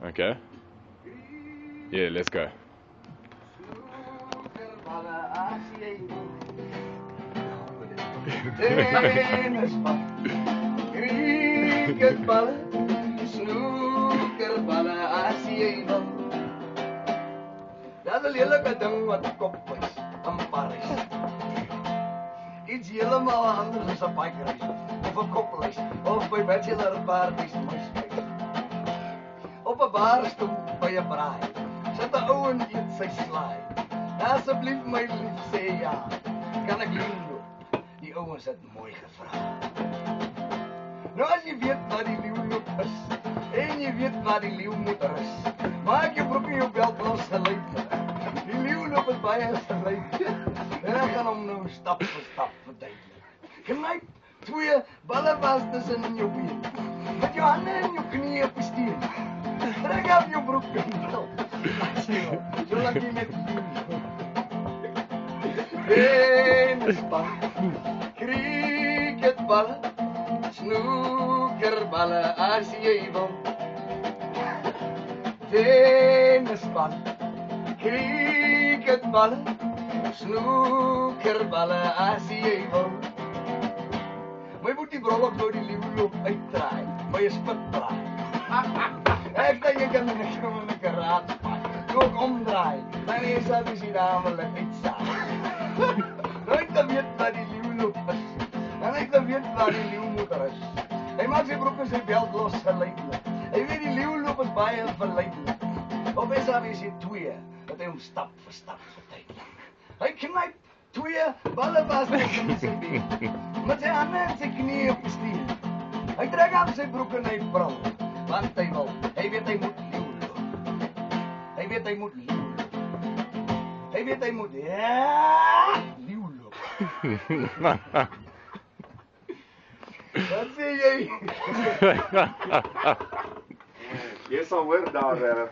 Okay. Yeah, let's go. Cricketballen, snoekerballen, ACA-bal. Dat is een lelijke ding wat de kop is, een paris. Iets helemaal anders dan een bikereis, of een koppelreis, of bij bachelorparties, MySpace. Op een barstoel bij een braai, zet de ouwen in zijn slaai. Alsjeblieft, mijn lief, zeg ja, kan ik lief doen? Die ouwens het mooi gevraagd. Nou, als je weet waar die leeuwloop is, en je weet waar die leeuwmoeder is, maak je broek en je belt los gelijk. Die leeuwloop is bij ons gelijk. En ik ga hem nou stap voor stap verduidelijken. Knijp 2 ballen vast tussen in je been. Met je handen en je knieën op je steen. Trek af je broek en belt. Zolang je met leeuwloop. Tennisbal, cricketballen, snoekerballen, ACA-bal. Tennisballen, cricketballen, snoekerballen, ACA-bal. Maar je moet die brol ook door die leeuwloop uitdraaien, maar je spit draaien. Ik denk je kan een gewone raad maken, ook omdraaien, dan is dat dus namelijk uitzagen. Nooit te weet waar die leeuwloop is, en nooit te weet waar die leeuwmoeder is. Hij maakt zijn broek en zijn belt los geleidelijk. Hij weet die leeuwloop is baie verleidelijk. Op SABC 2, dat hij hem stap voor stap verduidelijk. Hij knijpt 2 ballen vast in zijn been, met zijn handen en zijn knieën op de steen. Hij trekt aan zijn broek en hij brul, want hij wil, hij weet hij moet leeuwloop. Hij weet hij moet leeuwloop. Hij weet hij moet, ja, leeuwloop. Wat zie jij? Jy sal hoor daar